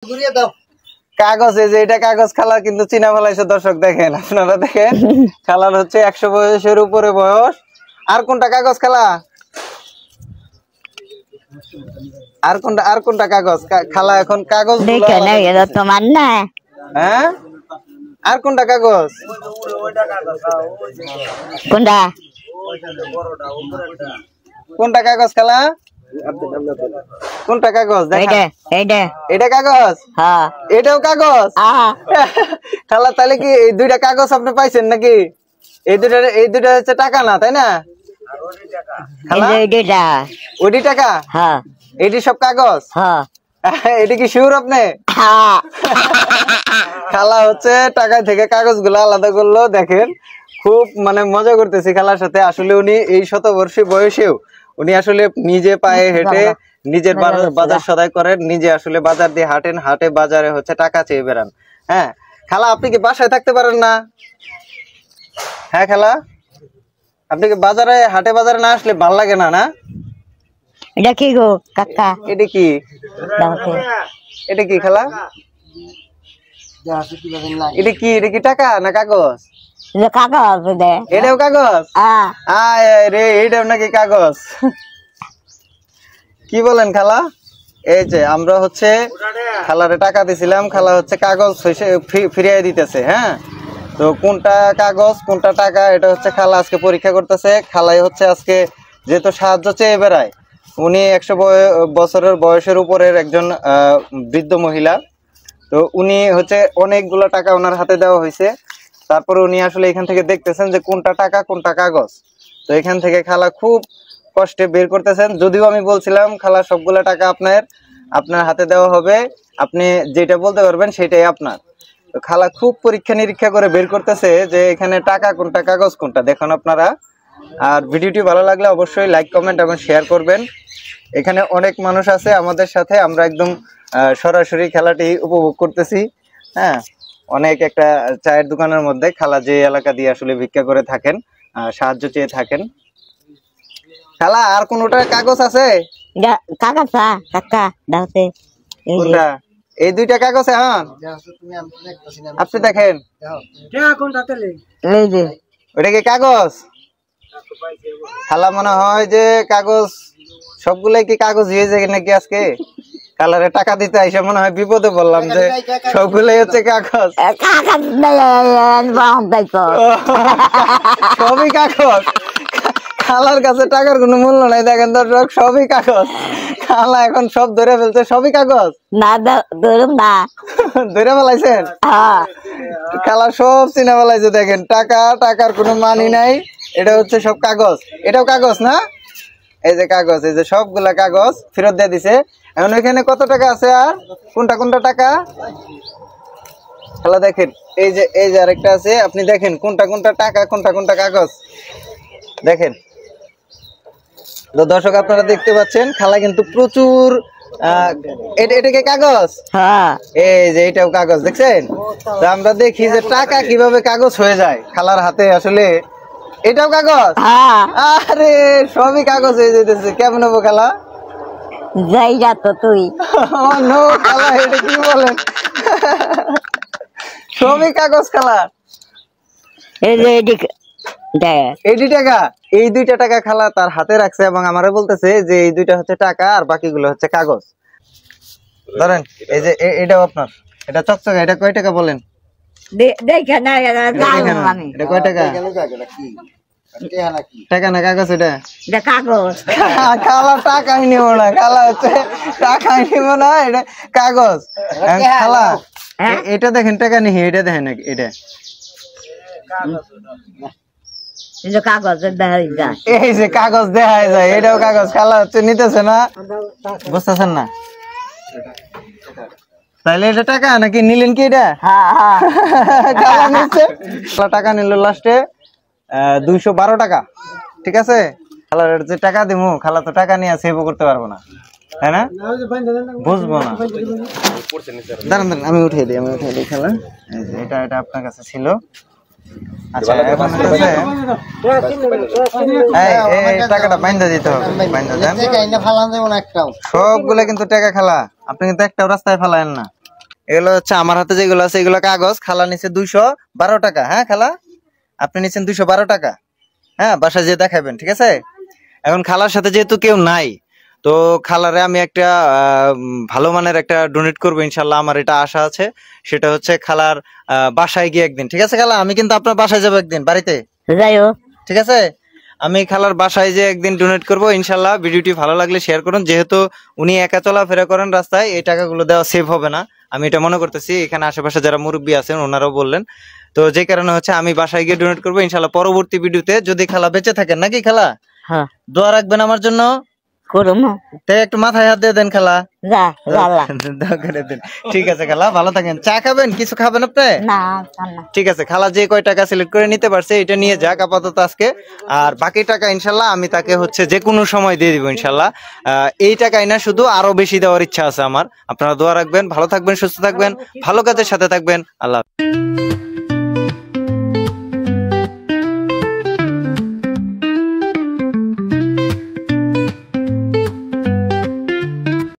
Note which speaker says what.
Speaker 1: কাগজ, এই যে এটা কাগজ খালা কিন্তু চিনা ফেলাইছে দর্শক, দেখেন আপনারা দেখেন খালার হচ্ছে 100 বয়সের উপরে বয়স। আর কোনটা কাগজ খালা? আর কোনটা কাগজ খালা? এখন কাগজ
Speaker 2: তোমার না,
Speaker 1: হ্যাঁ আর কোনটা কাগজ?
Speaker 2: কোনটা
Speaker 1: কোনটা কাগজ খালা? কোনটা কাগজ? এটা কাগজ, এটাও কাগজ খালা। তাহলে কি এই দুইটা কাগজ আপনি পাইছেন নাকি? এই দুইটা হচ্ছে টাকা না, তাই না? ওইটি টাকা, এটি সব কাগজ। এটি কি শিওর আপনি? খালা হচ্ছে টাকা থেকে কাগজ গুলো আলাদা করলো। দেখেন খুব মানে মজা করতেছি খালার সাথে। আসলে উনি এই শতবর্ষী বয়সেও উনি আসলে নিজে পায়ে হেঁটে নিজের বাজার সদাই করেন, নিজে আসলে বাজার দিয়ে হাঁটেন, হাটে বাজারে হচ্ছে টাকা চেয়ে বেড়ান। হ্যাঁ খালা, আপনি কি বাসায় থাকতে পারেন না? হ্যাঁ খালা, আপনি কি বাজারে হাটে বাজারে না আসলে ভাল লাগে না? না
Speaker 2: এটা কি গো কাকা?
Speaker 1: এটা কি? এটা কি খালা? এটা কি? এটা কি টাকা না কাগজ?
Speaker 2: কাগজ,
Speaker 1: এটাও কাগজ? রে এটাও নাকি কাগজ? কি বলেন খালা? এই যে আমরা হচ্ছে খালারে টাকা দিছিলাম, খালা হচ্ছে কাগজ ফিরিয়ে দিতেছে। হ্যাঁ, তো কোনটা কাগজ কোনটা টাকা এটা হচ্ছে খালা আজকে পরীক্ষা করতেছে। খালাই হচ্ছে আজকে যেহেতু সাহায্য চেয়ে বেড়ায়, উনি 100 বছরের বয়সের উপরের একজন বৃদ্ধ মহিলা। তো উনি হচ্ছে অনেকগুলো টাকা ওনার হাতে দেওয়া হয়েছে। তারপরে উনি আসলে এখান থেকে দেখতেছেন যে কোনটা টাকা কোনটা কাগজ। তো এখান থেকে খালা খুব কষ্টে বের করতেছেন। যদিও আমি বলছিলাম খালা সবগুলা টাকা আপনার হাতে দেওয়া হবে, আপনি যেটা বলতে পারবেন সেটাই আপনার। তো খালা খুব পরীক্ষা নিরীক্ষা করে বের করতেছে যে এখানে টাকা কোনটা কাগজ কোনটা। দেখুন আপনারা। আর ভিডিওটি ভালো লাগলে অবশ্যই লাইক কমেন্ট এবং শেয়ার করবেন। এখানে অনেক মানুষ আছে আমাদের সাথে, আমরা একদম সরাসরি খেলাটি উপভোগ করতেছি। হ্যাঁ, অনেক একটা চায়ের দোকানের মধ্যে খালা যে এলাকা দিয়ে আসলে ভিক্ষা করে থাকেন, সাহায্য চেয়ে থাকেন। খালা আর কোনটা কাগজ আছে? এই দুইটা কাগজ। হ্যাঁ আপনি দেখেন ওটা কি কাগজ? খালা মনে হয় যে কাগজ সবগুলাই কি কাগজ হয়ে যায় নাকি আজকে? কালারে টাকা দিতে আইসা মনে হয় বিপদে বললাম যে সবগুলাই হচ্ছে কাগজ। সবই কাগজ। খালার কাছে টাকার কোনো মূল্য নাই। দেখেন দর্শক, সবই কাগজ। খালা এখন সব ধরে ফেলছে, সবই কাগজ।
Speaker 2: না ধরুন না,
Speaker 1: ধরে ফেলাইছেন? খালা সব চিনে ফেলাইছে। দেখেন টাকার কোনো মানি নাই, এটা হচ্ছে সব কাগজ। এটাও কাগজ না? এই যে কাগজ, এই যে সবগুলা কাগজ ফেরত দিয়ে দিছে। এখন ওইখানে কত টাকা আছে আর কোনটা কোনটা টাকা? খালা দেখেন এই যে আরেকটা আছে, আপনি দেখেন কোনটা কোনটা টাকা কোনটা কোনটা কাগজ। দেখেন তো দর্শক আপনারা দেখতে পাচ্ছেন খালা কিন্তু প্রচুর এটাকে কাগজ। এই যে এটাও কাগজ, দেখছেন? তো আমরা দেখি যে টাকা কিভাবে কাগজ হয়ে যায় খালার হাতে। আসলে এটাও কাগজ। আরে সবই কাগজ হয়ে যেতেছে, কেমন হবো খালা?
Speaker 2: যাই যা তো তুই।
Speaker 1: খালা এটা কি বলেন? সবই কাগজ খালা। এই টাকা, এই দুইটা টাকা খালা তার হাতে রাখছে এবং আমারে বলতেছে যে এই দুইটা হচ্ছে টাকা আর বাকিগুলো হচ্ছে কাগজ। ধরেন এই যে এটাও আপনার, এটা চকচকে। এটা কয় টাকা বলেন? এটা কয় টাকা? টাকা না কাগজ? এটা
Speaker 2: কাগজ।
Speaker 1: খালা টাকাই নিব না, খালা হচ্ছে টাকাই নিব না, এটা কাগজ। খালা এটা দেখেন টাকা নেই, এটা দেখেন এটা
Speaker 2: কাগজ দেখা যায়।
Speaker 1: এই যে কাগজ দেখা যায়, এটাও কাগজ। খালা হচ্ছে নিতেছে না, বুঝতেছেন না? তাইলে এটা টাকা নাকি নিলেন কি? এটা খালা নিচ্ছে। টাকা নিল লাস্টে 212 টাকা। ঠিক আছে, খালার যে টাকা দিব, খালা তো টাকা নিয়ে সেভ করতে পারবো না, তাই না? বুঝবো না। দাঁড়ান আমি উঠিয়ে দিই খালা। এটা আপনার কাছে ছিল। আচ্ছা এখন টাকাটা বাইন্ধা দিতে হবে। সবগুলা কিন্তু টাকা খালা, আপনি কিন্তু একটাও রাস্তায় ফেলায়েন না। এগুলো হচ্ছে আমার হাতে যেগুলো আছে এগুলো কাগজ। খালা নিচে 212 টাকা। হ্যাঁ খালা, আপনি নিচ্ছেন 212 টাকা। হ্যাঁ, বাসায় যেয়ে দেখাবেন, ঠিক আছে? এখন খালার সাথে যেহেতু কেউ নাই, তো খালারে আমি একটা ভালো মানের একটা ডোনেট করবো ইনশাল্লাহ, আমার এটা আশা আছে। সেটা হচ্ছে খালার বাসায় গিয়ে একদিন, ঠিক আছে খালা? আমি কিন্তু আপনার বাসায় যাবো একদিন বাড়িতে,
Speaker 2: যাইও।
Speaker 1: ঠিক আছে? আমি খালার বাসায় যে একদিন ডোনেট করবো ইনশাল্লাহ। ভিডিওটি ভালো লাগলে শেয়ার করুন। যেহেতু উনি একা চলাফেরা করেন রাস্তায়, এই টাকাগুলো দেওয়া সেভ হবে না, আমি এটা মনে করতেছি। এখানে আশেপাশে যারা মুরব্বী আছেন ওনারাও বললেন, তো যে কারণে হচ্ছে আমি বাসায় গিয়ে ডোনেট করবো ইনশাল্লাহ। পরবর্তী ভিডিওতে যদি খালা বেঁচে থাকেন, নাকি খালা?
Speaker 2: হ্যাঁ,
Speaker 1: দোয়া রাখবেন আমার জন্য।
Speaker 2: করুম।
Speaker 1: তাই একটু মাথায় হাত দিয়ে দেন খালা।
Speaker 2: যা জ্বালা।
Speaker 1: দোয়া করে দেন। ঠিক আছে খালা, ভালো থাকেন। চা খাবেন? কিছু খাবেন আপনি?
Speaker 2: না,
Speaker 1: ঠিক আছে, খালা যে কয় টাকা সিলেক্ট করে নিতে পারছে এটা নিয়ে যাক আপাতত আজকে। আর বাকি টাকা ইনশাল্লাহ আমি তাকে হচ্ছে যে কোনো সময় দিয়ে দিব ইনশাল্লাহ। এই টাকাই না, শুধু আরো বেশি দেওয়ার ইচ্ছা আছে আমার। আপনারা দোয়া রাখবেন, ভালো থাকবেন, সুস্থ থাকবেন, ভালো কাজের সাথে থাকবেন। আল্লাহ হাফেজ।